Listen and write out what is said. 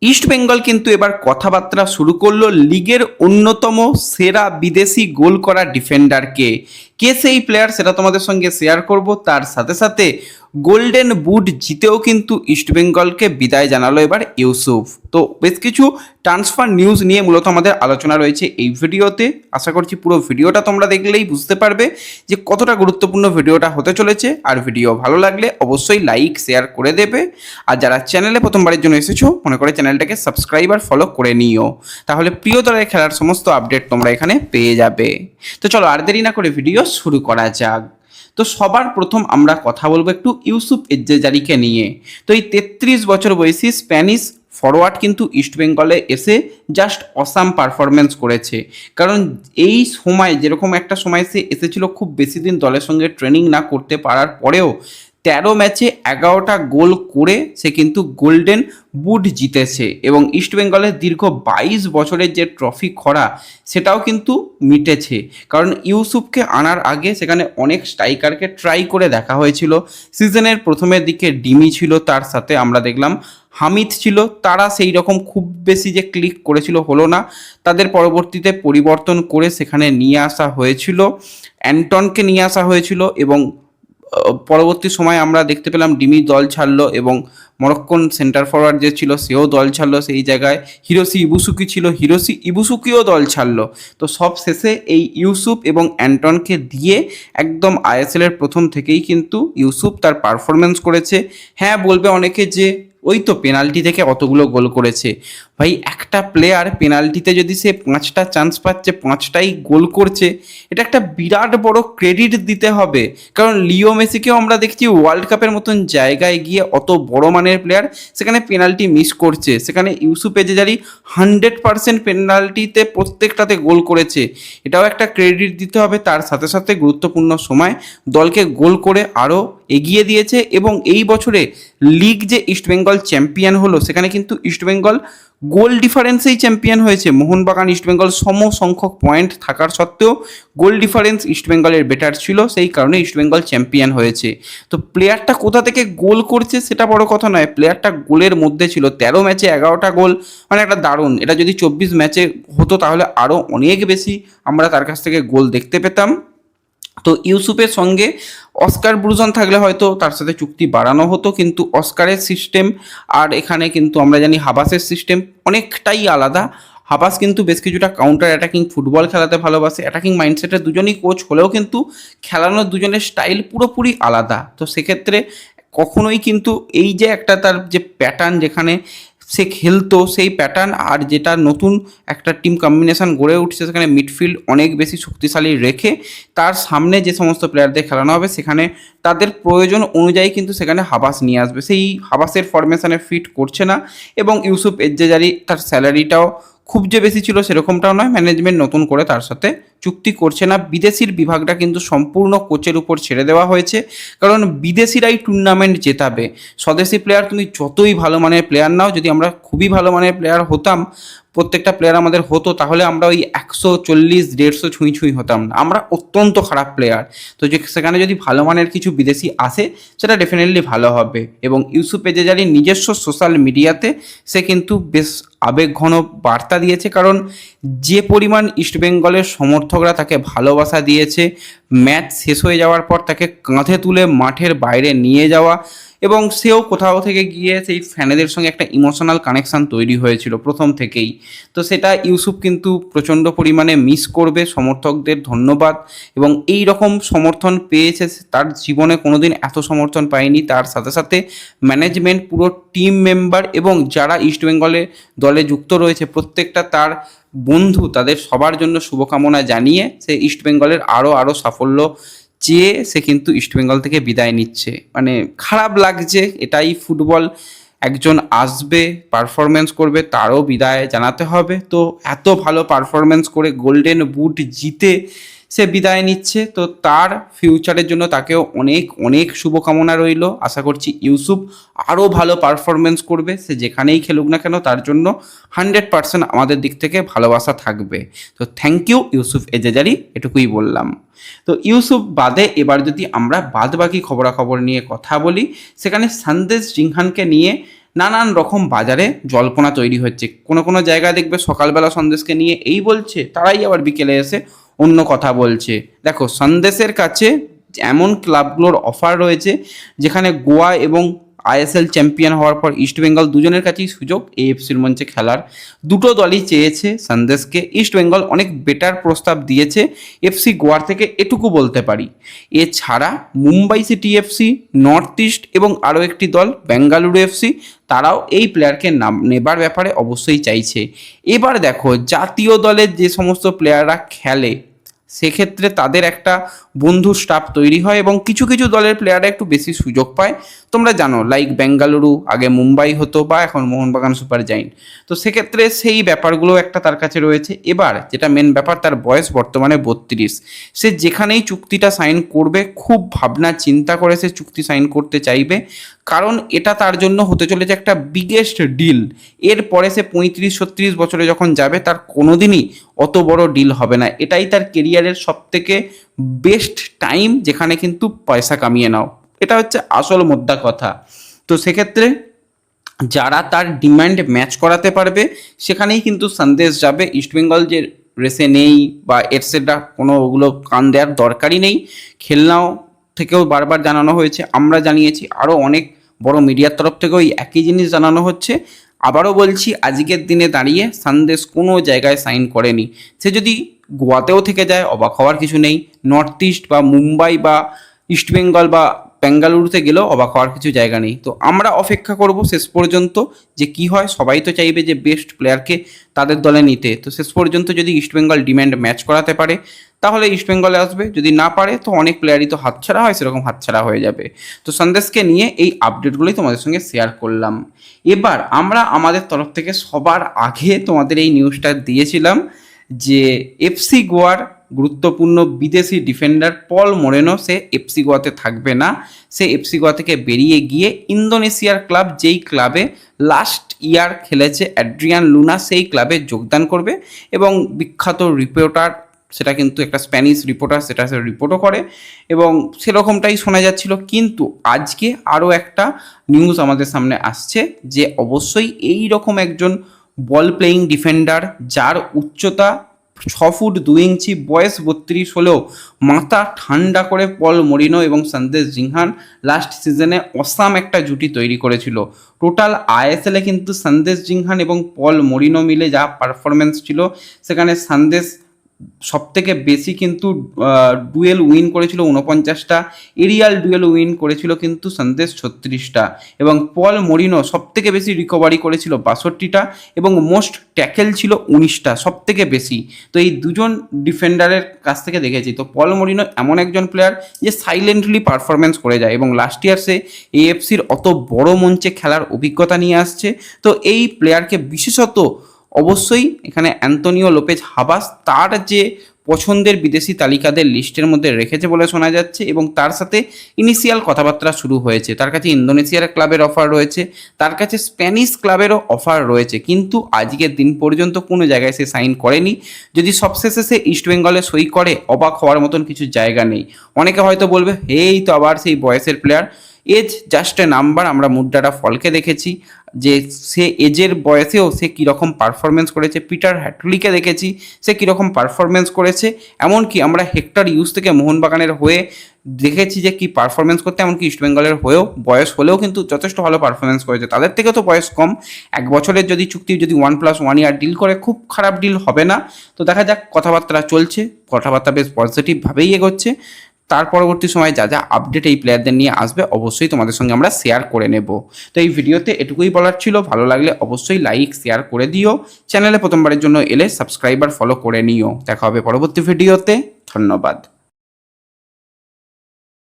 East Bengal কিন্তু এবার কথাবার্তা শুরু করলো লিগের অন্যতম সেরা বিদেশি গোল করা ডিফেন্ডারকে। কে সেই প্লেয়ার সেটা তোমাদের সঙ্গে শেয়ার করব। তার সাথে সাথে গোল্ডেন বুট জিতেও কিন্তু ইস্ট বেঙ্গলকে বিদায় জানালো এবার ইউসুফ। তো বেশ কিছু ট্রান্সফার নিউজ নিয়ে মূলত আমাদের আলোচনা রয়েছে এই ভিডিওতে। আশা করছি পুরো ভিডিওটা তোমরা দেখলেই বুঝতে পারবে যে কতটা গুরুত্বপূর্ণ ভিডিওটা হতে চলেছে। আর ভিডিও ভালো লাগলে অবশ্যই লাইক শেয়ার করে দেবে। আর যারা চ্যানেলে প্রথমবারের জন্য এসেছো মনে করে চ্যানেলটাকে সাবস্ক্রাইব আর ফলো করে নিও, তাহলে প্রিয় দলের খেলার সমস্ত আপডেট তোমরা এখানে পেয়ে যাবে। তো চলো আর দেরি না করে ভিডিও শুরু করা যাক। তো সবার প্রথম আমরা কথা বলবো একটু ইউসুফ এজ্জেজারিকে নিয়ে। তো এই 33 বছর বয়সী স্প্যানিশ ফরওয়ার্ড কিন্তু ইস্টবেঙ্গলে এসে জাস্ট অসাম পারফরমেন্স করেছে। কারণ এই সময় যেরকম একটা সময় সে এসেছিল, খুব বেশি দিন দলের সঙ্গে ট্রেনিং না করতে পারার পরেও 13 ম্যাচে 11টা গোল করে সে কিন্তু গোল্ডেন বুট জিতেছে এবং ইস্টবেঙ্গলের দীর্ঘ 22 বছরের যে ট্রফি খরা সেটাও কিন্তু মিটেছে। কারণ ইউসুফকে আনার আগে সেখানে অনেক স্ট্রাইকারকে ট্রাই করে দেখা হয়েছিল। সিজনের প্রথমের দিকে ডিমি ছিল, তার সাথে আমরা দেখলাম হামিদ ছিল, তারা সেই রকম খুব বেশি যে ক্লিক করেছিল হলো না। তাদের পরবর্তীতে পরিবর্তন করে সেখানে নিয়ে আসা হয়েছিল অ্যান্টনকে নিয়ে আসা হয়েছিল এবং পরবর্তী সময় আমরা দেখতে পেলাম ডিমি দল ছাড়লো এবং মরক্কোন সেন্টার ফরওয়ার্ড যে ছিল সেও দল ছাড়লো। সেই জায়গায় হিরোসি ইবুসুকি ছিল, হিরোসি ইবুসুকিও দল ছাড়লো। তো সব শেষে এই ইউসুফ এবং অ্যান্টনকে দিয়ে একদম আইএসএলের প্রথম থেকেই কিন্তু ইউসুফ তার পারফরমেন্স করেছে। হ্যাঁ, বলবে অনেকে যে ওই তো পেনাল্টি থেকে অতগুলো গোল করেছে। ভাই, একটা প্লেয়ার পেনাল্টিতে যদি সে 5টা চান্স পাচ্ছে 5টাই গোল করছে, এটা একটা বিরাট বড় ক্রেডিট দিতে হবে। কারণ লিও মেসিকেও আমরা দেখছি ওয়ার্ল্ড কাপের মতন জায়গায় গিয়ে অত বড় মানের প্লেয়ার সেখানে পেনাল্টি মিস করছে, সেখানে ইউসুফ এজেজারি 100% পেনাল্টিতে প্রত্যেকটাতে গোল করেছে। এটাও একটা ক্রেডিট দিতে হবে। তার সাথে সাথে গুরুত্বপূর্ণ সময় দলকে গোল করে আরও এগিয়ে দিয়েছে এবং এই বছরে লিগ যে ইস্টবেঙ্গল চ্যাম্পিয়ন হলো সেখানে কিন্তু ইস্টবেঙ্গল গোল ডিফারেন্সেই চ্যাম্পিয়ন হয়েছে। মোহনবাগান ইস্টবেঙ্গল সম সংখ্যক পয়েন্ট থাকার সত্ত্বেও গোল ডিফারেন্স ইস্টবেঙ্গলের বেটার ছিল, সেই কারণে ইস্টবেঙ্গল চ্যাম্পিয়ন হয়েছে। তো প্লেয়ারটা কোথা থেকে গোল করছে সেটা বড় কথা নয়, প্লেয়ারটা গোলের মধ্যে ছিল। 13 ম্যাচে 11টা গোল, মানে একটা দারুণ। এটা যদি 24 ম্যাচে হতো তাহলে আরও অনেক বেশি আমরা তার কাছ থেকে গোল দেখতে পেতাম। তো ইউসুফের সঙ্গে অস্কার ব্রুজন থাকলে হয়তো তার সাথে চুক্তি বাড়ানো হতো, কিন্তু অস্কারের সিস্টেম আর এখানে কিন্তু আমরা জানি হাবাসের সিস্টেম অনেকটাই আলাদা। হাবাস কিন্তু বেশ কিছুটা কাউন্টার অ্যাটাকিং ফুটবল খেলাতে ভালোবাসে, অ্যাটাকিং মাইন্ডসেটের দুজনই কোচ হলেও কিন্তু খেলানোর দুজনের স্টাইল পুরোপুরি আলাদা। তো সেক্ষেত্রে কখনোই কিন্তু এই যে একটা তার যে প্যাটার্ন যেখানে সে খেলতো সেই প্যাটার্ন আর যেটা নতুন একটা টিম কম্বিনেশন গড়ে উঠছে সেখানে মিডফিল্ড অনেক বেশি শক্তিশালী রেখে তার সামনে যে সমস্ত প্লেয়ারদের খেলানো হবে সেখানে তাদের প্রয়োজন অনুযায়ী কিন্তু সেখানে হাবাস নিয়ে আসবে। সেই হাবাসের ফরমেশনে ফিট করছে না এবং ইউসুফ এজ্জেজারি তার স্যালারিটাও খুব যে বেশি ছিল সেরকমটাও নয়, ম্যানেজমেন্ট নতুন করে তার সাথে চুক্তি করছে না। বিদেশির বিভাগটা কিন্তু সম্পূর্ণ কোচের উপর ছেড়ে দেওয়া হয়েছে, কারণ বিদেশিরাই টুর্নামেন্ট জেতাবে। স্বদেশি প্লেয়ার তুমি যতই ভালো মানের প্লেয়ার নাও, যদি আমরা খুবই ভালো মানের প্লেয়ার হতাম, প্রত্যেকটা প্লেয়ার আমাদের হতো, তাহলে আমরা ওই 140-150 ছুঁই ছুঁই হতাম না, আমরা অত্যন্ত খারাপ প্লেয়ার। তো যে সেখানে যদি ভালো মানের কিছু বিদেশি আসে সেটা ডেফিনেটলি ভালো হবে। এবং ইউসুফ এজেজারির নিজস্ব সোশ্যাল মিডিয়াতে সে কিন্তু বেশ আবেগঘন বার্তা দিয়েছে, কারণ যে পরিমাণ ইস্টবেঙ্গলের সমর্থকরা তাকে ভালোবাসা দিয়েছে, ম্যাচ শেষ হয়ে যাওয়ার পর তাকে কাঁধে তুলে মাঠের বাইরে নিয়ে যাওয়া এবং সেও কোথাও থেকে গিয়ে সেই ফ্যানেদের সঙ্গে একটা ইমোশনাল কানেকশান তৈরি হয়েছিল প্রথম থেকেই। তো সেটা ইউসুফ কিন্তু প্রচণ্ড পরিমাণে মিস করবে। সমর্থকদের ধন্যবাদ এবং এই রকম সমর্থন পেয়েছে, তার জীবনে কোনোদিন এত সমর্থন পায়নি। তার সাথে সাথে ম্যানেজমেন্ট, পুরো টিম মেম্বার এবং যারা ইস্টবেঙ্গলের দলে যুক্ত রয়েছে প্রত্যেকটা তার বন্ধু, তাদের সবার জন্য শুভকামনা জানিয়ে সে ইস্টবেঙ্গলের আরও সাফল্য চেয়ে সে কিন্তু ইস্টবেঙ্গল থেকে বিদায় নিচ্ছে। মানে খারাপ লাগছে, এটাই ফুটবল। একজন আসবে, পারফরমেন্স করবে, তারও বিদায় জানাতে হবে। তো এত ভালো পারফরমেন্স করে গোল্ডেন বুট জিতে সে বিদায় নিচ্ছে, তো তার ফিউচারের জন্য তাকেও অনেক অনেক শুভকামনা রইল। আশা করছি ইউসুফ আরও ভালো পারফরমেন্স করবে, সে যেখানেই খেলুক না কেন তার জন্য 100% আমাদের দিক থেকে ভালোবাসা থাকবে। তো থ্যাংক ইউ ইউসুফ এজেজারি, এটুকুই বললাম। তো ইউসুফ বাদে এবার যদি আমরা বাদ বাকি খবরাখবর নিয়ে কথা বলি, সেখানে সন্দেশ জিংহানকে নিয়ে নানান রকম বাজারে জল্পনা তৈরি হচ্ছে। কোনো কোনো জায়গায় দেখবে সকালবেলা সন্দেশকে নিয়ে এই বলছে, তারাই আবার বিকেলে এসে অন্য কথা বলছে। দেখো, সন্দেশের কাছে এমন ক্লাবগুলোর অফার রয়েছে যেখানে গোয়া এবং আইএসএল চ্যাম্পিয়ন হওয়ার পর ইস্টবেঙ্গল দুজনের কাছেই সুযোগ এএফসির মঞ্চে খেলার। দুটো দলই চেয়েছে সন্দেশকে। ইস্টবেঙ্গল অনেক বেটার প্রস্তাব দিয়েছে এফসি গোয়ার থেকে, এটুকু বলতে পারি। এছাড়া Mumbai city FC, north east এবং আরও একটি দল বেঙ্গালুরু এফসি, তারাও এই প্লেয়ারকে নেবার ব্যাপারে অবশ্যই চাইছে। এবার দেখো, জাতীয় দলের যে সমস্ত প্লেয়াররা খেলে সেক্ষেত্রে তাদের একটা বন্ধু স্টাফ তৈরি হয় এবং কিছু কিছু দলের প্লেয়াররা একটু বেশি সুযোগ পায়। তোমরা জানো, লাইক বেঙ্গালুরু আগে মুম্বাই হতো বা এখন মোহনবাগান সুপার জায়েন্ট। তো সেক্ষেত্রে সেই ব্যাপারগুলো একটা তার কাছে রয়েছে। এবার যেটা মেন ব্যাপার, তার বয়স বর্তমানে 32। সে যেখানেই চুক্তিটা সাইন করবে খুব ভাবনা চিন্তা করে সে চুক্তি সাইন করতে চাইবে, কারণ এটা তার জন্য হতে চলেছে একটা বিগেস্ট ডিল। এরপরে সে 35-36 বছরে যখন যাবে তার কোনোদিনই অত বড় ডিল হবে না। এটাই তার কেরিয়ারের সবথেকে বেস্ট টাইম, যেখানে কিন্তু পয়সা কামিয়ে নাও, এটা হচ্ছে আসল মোদ্দা কথা। তো সেক্ষেত্রে যারা তার ডিমান্ড ম্যাচ করাতে পারবে সেখানেই কিন্তু সন্দেশ যাবে। ইস্টবেঙ্গল যে রেসে নেই বা এটসেট্রা, কোনো ওগুলো কান দেওয়ার দরকারই নেই। খেলনাও থেকেও বারবার জানানো হয়েছে, আমরা জানিয়েছি, আরও অনেক বড় মিডিয়ার তরফ থেকেও এই একই জিনিস জানানো হচ্ছে। আবারও বলছি, আজকের দিনে দাঁড়িয়ে সন্দেশ কোনো জায়গায় সাইন করেনি। সে যদি গোয়াতেও থেকে যায় অবাক হওয়ার কিছু নেই, নর্থ ইস্ট বা মুম্বাই বা ইস্টবেঙ্গল বা বেঙ্গালুরুতে গেলেও অবাক হওয়ার কিছু জায়গা নেই। তো আমরা অপেক্ষা করব শেষ পর্যন্ত যে কি হয়। সবাই তো চাইবে যে বেস্ট প্লেয়ারকে তাদের দলে নিতে। তো শেষ পর্যন্ত যদি ইস্টবেঙ্গল ডিম্যান্ড ম্যাচ করাতে পারে তাহলে ইস্টবেঙ্গলে আসবে, যদি না পারে তো অনেক প্লেয়ারই তো হাতছাড়া হয়, সেরকম হাতছাড়া হয়ে যাবে। তো সন্দেশকে নিয়ে এই আপডেটগুলোই তোমাদের সঙ্গে শেয়ার করলাম। এবার আমরা আমাদের তরফ থেকে সবার আগে তোমাদের এই নিউজটা দিয়েছিলাম যে এফসি গোয়ার গুরুত্বপূর্ণ বিদেশি ডিফেন্ডার পল মোরেনো সে এফসি গোয়াতে থাকবে না। সে এফসি গোয়া থেকে বেরিয়ে গিয়ে ইন্দোনেশিয়ার ক্লাব, যেই ক্লাবে লাস্ট ইয়ার খেলেছে অ্যাড্রিয়ান লুনা, সেই ক্লাবে যোগদান করবে। এবং বিখ্যাত রিপোর্টার, সেটা কিন্তু একটা স্প্যানিশ রিপোর্টার, সেটা সে রিপোর্টও করে এবং সেরকমটাই শোনা যাচ্ছিল। কিন্তু আজকে আরও একটা নিউজ আমাদের সামনে আসছে যে অবশ্যই এই রকম একজন বল প্লেয়িং ডিফেন্ডার যার উচ্চতা 6 ফুট 2 ইঞ্চি, বয়স 32 হলেও মাথা ঠান্ডা করে পল মোরিনো এবং সন্দেশ জিংহান লাস্ট সিজনে অসাম একটা জুটি তৈরি করেছিল। টোটাল আইএসএলে কিন্তু সন্দেশ জিংহান এবং পল মোরিনো মিলে যা পারফরমেন্স ছিল, সেখানে সন্দেশ সবথেকে বেশি কিন্তু ডুয়েল উইন করেছিল 49টা, এরিয়াল ডুয়েল উইন করেছিল কিন্তু সন্দেশ 36টা, এবং পল মোরিনো সবথেকে বেশি রিকভারি করেছিল 62টা, এবং মোস্ট ট্যাকেল ছিল 19টা, সবথেকে বেশি। তো এই দুজন ডিফেন্ডারের কাছ থেকে দেখেছি। তো পল মোরিনো এমন একজন প্লেয়ার যে সাইলেন্টলি পারফরমেন্স করে যায় এবং লাস্ট ইয়ার সে এএফসির অত বড় মঞ্চে খেলার অভিজ্ঞতা নিয়ে আসছে। তো এই প্লেয়ারকে বিশেষত অবশ্যই এখানে অ্যান্তোনিও লোপেজ হাবাস তার যে পছন্দের বিদেশি তালিকাদের লিস্টের মধ্যে রেখেছে বলে শোনা যাচ্ছে, এবং তার সাথে ইনিশিয়াল কথাবার্তা শুরু হয়েছে। তার কাছে ইন্দোনেশিয়ার ক্লাবের অফার রয়েছে, তার কাছে স্প্যানিশ ক্লাবেরও অফার রয়েছে, কিন্তু আজকের দিন পর্যন্ত কোনো জায়গায় সে সাইন করেনি। যদি সবশেষে সে ইস্টবেঙ্গলে সই করে, অবাক হওয়ার মতন কিছু জায়গা নেই। অনেকে হয়তো বলবে এই তো আবার সেই বয়সের player, age just a number. আমরা মুদ্রাটা ফলকে দেখেছি যে সে এজের বয়সেও সে কীরকম পারফরমেন্স করেছে, পিটার হ্যাটলিকে দেখেছি সে কীরকম পারফরমেন্স করেছে, এমনকি আমরা হেক্টর ইউজ থেকে মোহনবাগানের হয়ে দেখেছি যে কী পারফরমেন্স করতে, এমনকি ইস্টবেঙ্গলের হয়েও বয়স হলেও কিন্তু যথেষ্ট ভালো পারফরমেন্স করেছে। তাদের থেকে তো বয়স কম, 1 বছরের যদি চুক্তি, যদি 1+1 ইয়ার ডিল করে, খুব খারাপ ডিল হবে না। তো দেখা যাক, কথাবার্তা চলছে, কথাবার্তা বেশ পজিটিভভাবেই এগোচ্ছে। তার পরবর্তী সময় যা যা আপডেট এই প্লেয়ারদের নিয়ে আসবে অবশ্যই তোমাদের সঙ্গে আমরা শেয়ার করে নেব। তো এই ভিডিওতে এটুকুই বলার ছিল। ভালো লাগলে অবশ্যই লাইক শেয়ার করে দিও। চ্যানেলে প্রথমবারের জন্য এলে সাবস্ক্রাইব আর ফলো করে নিও। দেখা হবে পরবর্তী ভিডিওতে। ধন্যবাদ।